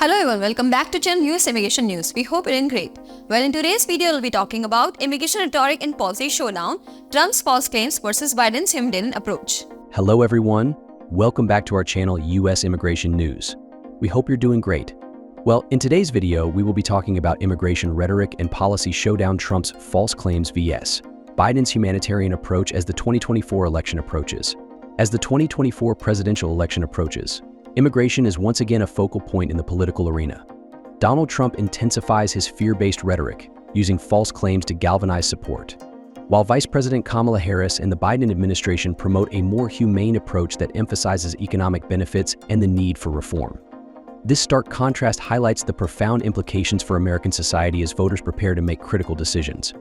Hello everyone, welcome back to Channel US Immigration News. We hope you're doing great. Well, in today's video, we'll be talking about immigration rhetoric and policy showdown, Trump's false claims versus Biden's humanitarian approach. Hello everyone, welcome back to our channel US Immigration News. We hope you're doing great. Well, in today's video, we will be talking about immigration rhetoric and policy showdown, Trump's false claims vs. Biden's humanitarian approach as the 2024 election approaches. As the 2024 presidential election approaches, immigration is once again a focal point in the political arena. Donald Trump intensifies his fear-based rhetoric, using false claims to galvanize support, while Vice President Kamala Harris and the Biden administration promote a more humane approach that emphasizes economic benefits and the need for reform. This stark contrast highlights the profound implications for American society as voters prepare to make critical decisions.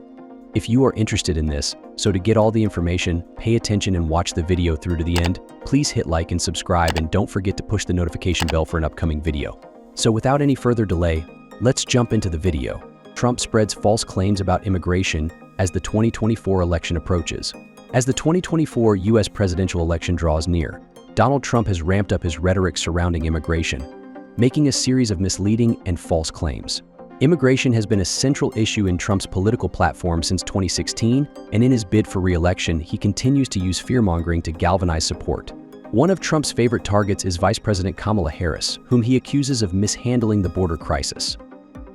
If you are interested in this, so to get all the information, pay attention and watch the video through to the end, please hit like and subscribe and don't forget to push the notification bell for an upcoming video. So without any further delay, let's jump into the video. Trump spreads false claims about immigration as the 2024 election approaches. As the 2024 U.S. presidential election draws near, Donald Trump has ramped up his rhetoric surrounding immigration, making a series of misleading and false claims. Immigration has been a central issue in Trump's political platform since 2016, and in his bid for re-election, he continues to use fear-mongering to galvanize support. One of Trump's favorite targets is Vice President Kamala Harris, whom he accuses of mishandling the border crisis.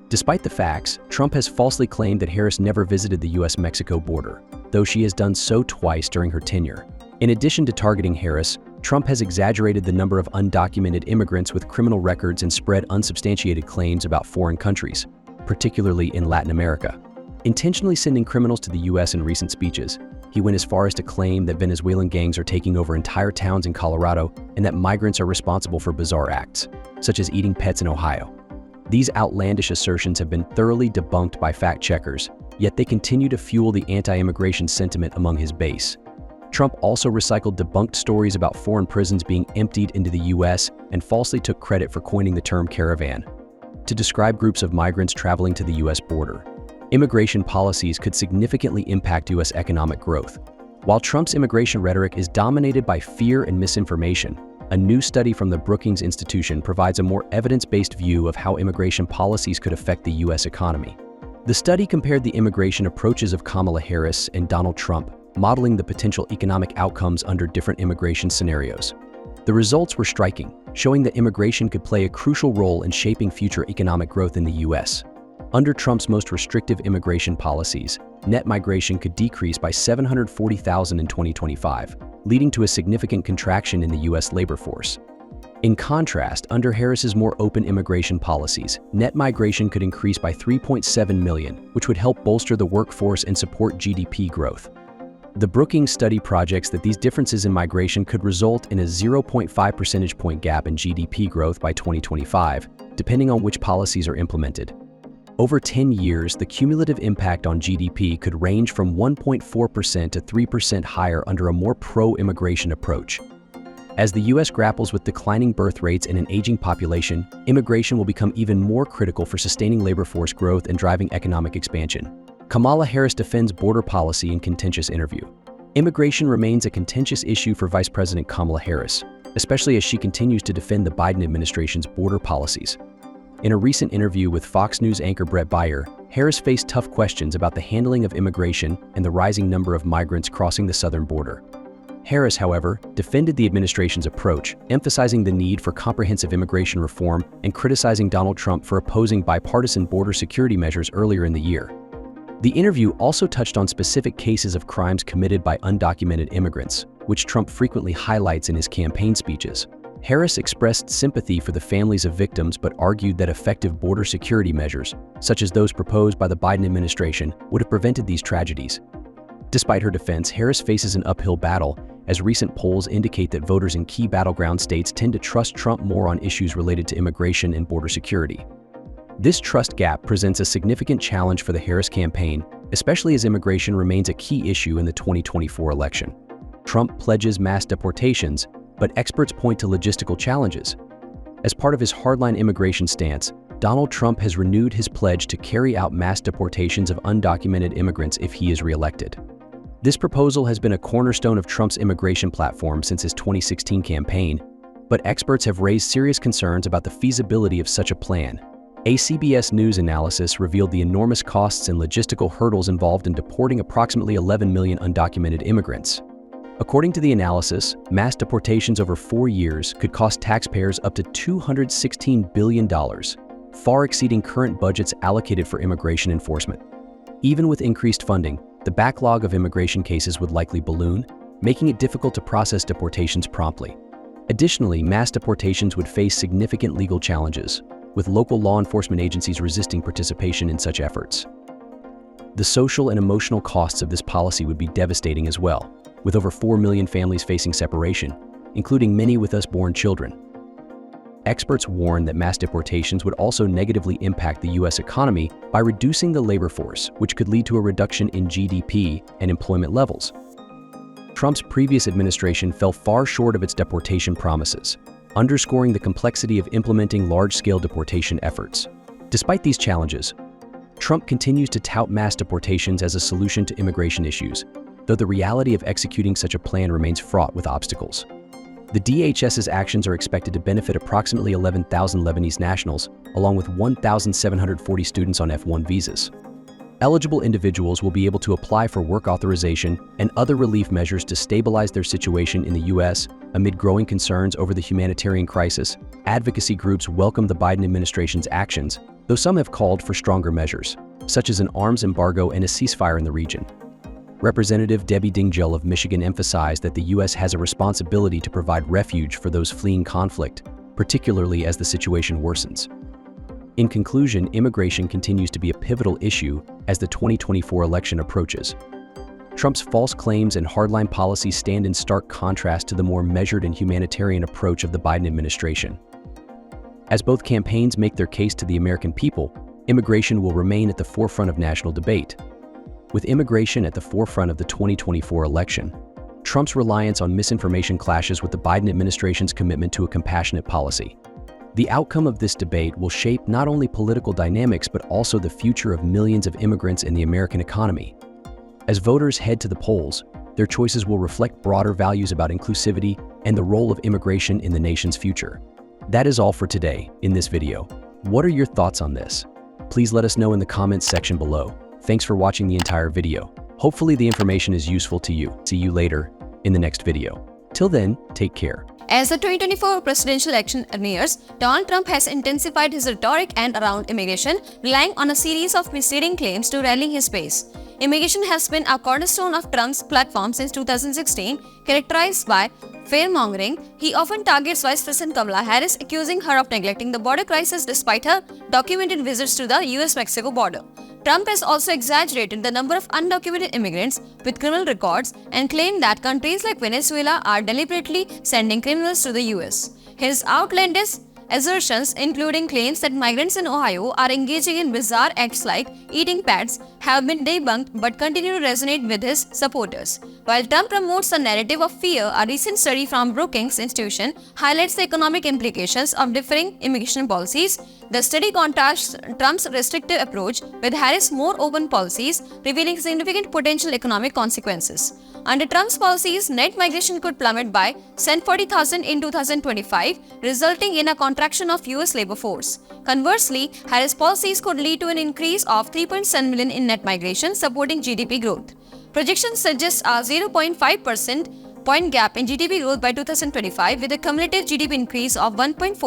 Despite the facts, Trump has falsely claimed that Harris never visited the U.S.-Mexico border, though she has done so twice during her tenure. In addition to targeting Harris, Trump has exaggerated the number of undocumented immigrants with criminal records and spread unsubstantiated claims about foreign countries, particularly in Latin America. Intentionally sending criminals to the U.S. in recent speeches, he went as far as to claim that Venezuelan gangs are taking over entire towns in Colorado and that migrants are responsible for bizarre acts, such as eating pets in Ohio. These outlandish assertions have been thoroughly debunked by fact-checkers, yet they continue to fuel the anti-immigration sentiment among his base. Trump also recycled debunked stories about foreign prisons being emptied into the U.S. and falsely took credit for coining the term caravan to describe groups of migrants traveling to the U.S. border. Immigration policies could significantly impact U.S. economic growth. While Trump's immigration rhetoric is dominated by fear and misinformation, a new study from the Brookings Institution provides a more evidence-based view of how immigration policies could affect the U.S. economy. The study compared the immigration approaches of Kamala Harris and Donald Trump, modeling the potential economic outcomes under different immigration scenarios. The results were striking, showing that immigration could play a crucial role in shaping future economic growth in the U.S. Under Trump's most restrictive immigration policies, net migration could decrease by 740,000 in 2025, leading to a significant contraction in the U.S. labor force. In contrast, under Harris's more open immigration policies, net migration could increase by 3.7 million, which would help bolster the workforce and support GDP growth. The Brookings study projects that these differences in migration could result in a 0.5 percentage point gap in GDP growth by 2025, depending on which policies are implemented. Over 10 years, the cumulative impact on GDP could range from 1.4% to 3% higher under a more pro-immigration approach. As the U.S. grapples with declining birth rates and an aging population, immigration will become even more critical for sustaining labor force growth and driving economic expansion. Kamala Harris defends border policy in contentious interview. Immigration remains a contentious issue for Vice President Kamala Harris, especially as she continues to defend the Biden administration's border policies. In a recent interview with Fox News anchor Brett Baier, Harris faced tough questions about the handling of immigration and the rising number of migrants crossing the southern border. Harris, however, defended the administration's approach, emphasizing the need for comprehensive immigration reform and criticizing Donald Trump for opposing bipartisan border security measures earlier in the year. The interview also touched on specific cases of crimes committed by undocumented immigrants, which Trump frequently highlights in his campaign speeches. Harris expressed sympathy for the families of victims but argued that effective border security measures, such as those proposed by the Biden administration, would have prevented these tragedies. Despite her defense, Harris faces an uphill battle, as recent polls indicate that voters in key battleground states tend to trust Trump more on issues related to immigration and border security. This trust gap presents a significant challenge for the Harris campaign, especially as immigration remains a key issue in the 2024 election. Trump pledges mass deportations, but experts point to logistical challenges. As part of his hardline immigration stance, Donald Trump has renewed his pledge to carry out mass deportations of undocumented immigrants if he is reelected. This proposal has been a cornerstone of Trump's immigration platform since his 2016 campaign, but experts have raised serious concerns about the feasibility of such a plan. A CBS News analysis revealed the enormous costs and logistical hurdles involved in deporting approximately 11 million undocumented immigrants. According to the analysis, mass deportations over 4 years could cost taxpayers up to $216 billion, far exceeding current budgets allocated for immigration enforcement. Even with increased funding, the backlog of immigration cases would likely balloon, making it difficult to process deportations promptly. Additionally, mass deportations would face significant legal challenges, with local law enforcement agencies resisting participation in such efforts. The social and emotional costs of this policy would be devastating as well, with over 4 million families facing separation, including many with us-born children. Experts warn that mass deportations would also negatively impact the U.S. economy by reducing the labor force, which could lead to a reduction in GDP and employment levels. Trump's previous administration fell far short of its deportation promises, underscoring the complexity of implementing large-scale deportation efforts. Despite these challenges, Trump continues to tout mass deportations as a solution to immigration issues, though the reality of executing such a plan remains fraught with obstacles. The DHS's actions are expected to benefit approximately 11,000 Lebanese nationals, along with 1,740 students on F-1 visas. Eligible individuals will be able to apply for work authorization and other relief measures to stabilize their situation in the U.S. Amid growing concerns over the humanitarian crisis, advocacy groups welcome the Biden administration's actions, though some have called for stronger measures, such as an arms embargo and a ceasefire in the region. Representative Debbie Dingell of Michigan emphasized that the U.S. has a responsibility to provide refuge for those fleeing conflict, particularly as the situation worsens. In conclusion, immigration continues to be a pivotal issue as the 2024 election approaches. Trump's false claims and hardline policies stand in stark contrast to the more measured and humanitarian approach of the Biden administration. As both campaigns make their case to the American people, immigration will remain at the forefront of national debate. With immigration at the forefront of the 2024 election, Trump's reliance on misinformation clashes with the Biden administration's commitment to a compassionate policy. The outcome of this debate will shape not only political dynamics but also the future of millions of immigrants in the American economy. As voters head to the polls, their choices will reflect broader values about inclusivity and the role of immigration in the nation's future. That is all for today in this video. What are your thoughts on this? Please let us know in the comments section below. Thanks for watching the entire video. Hopefully the information is useful to you. See you later in the next video. Till then, take care. As the 2024 presidential election nears, Donald Trump has intensified his rhetoric around immigration, relying on a series of misleading claims to rally his base. Immigration has been a cornerstone of Trump's platform since 2016, characterized by fear-mongering. He often targets Vice President Kamala Harris, accusing her of neglecting the border crisis despite her documented visits to the US-Mexico border. Trump has also exaggerated the number of undocumented immigrants with criminal records and claimed that countries like Venezuela are deliberately sending criminals to the US. His outlandish assertions, including claims that migrants in Ohio are engaging in bizarre acts like eating pets, have been debunked but continue to resonate with his supporters. While Trump promotes the narrative of fear, a recent study from Brookings Institution highlights the economic implications of differing immigration policies. The study contrasts Trump's restrictive approach with Harris' more open policies, revealing significant potential economic consequences. Under Trump's policies, net migration could plummet by 140,000 in 2025, resulting in a contraction of US labor force. Conversely, Harris' policies could lead to an increase of 3.7 million in net migration, supporting GDP growth. Projections suggest a 0.5% point gap in GDP growth by 2025, with a cumulative GDP increase of 1.4%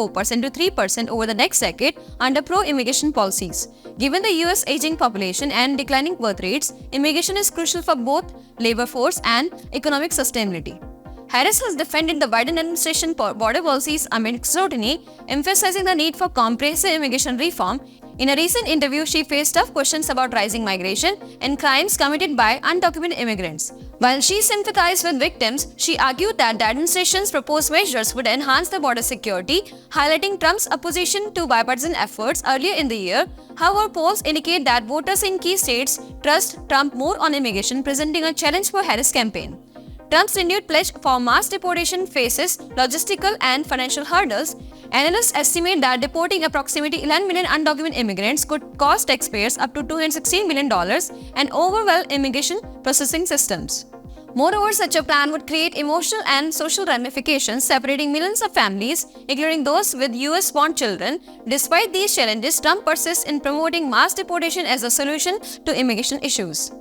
to 3% over the next decade under pro-immigration policies. Given the US aging population and declining birth rates, immigration is crucial for both labor force and economic sustainability. Harris has defended the Biden administration border policies amid scrutiny, emphasizing the need for comprehensive immigration reform. In a recent interview, she faced tough questions about rising migration and crimes committed by undocumented immigrants. While she sympathized with victims, she argued that the administration's proposed measures would enhance the border security, highlighting Trump's opposition to bipartisan efforts earlier in the year. However, polls indicate that voters in key states trust Trump more on immigration, presenting a challenge for Harris' campaign. Trump's renewed pledge for mass deportation faces logistical and financial hurdles. Analysts estimate that deporting approximately 11 million undocumented immigrants could cost taxpayers up to $216 million and overwhelm immigration processing systems. Moreover, such a plan would create emotional and social ramifications, separating millions of families, including those with US-born children. Despite these challenges, Trump persists in promoting mass deportation as a solution to immigration issues.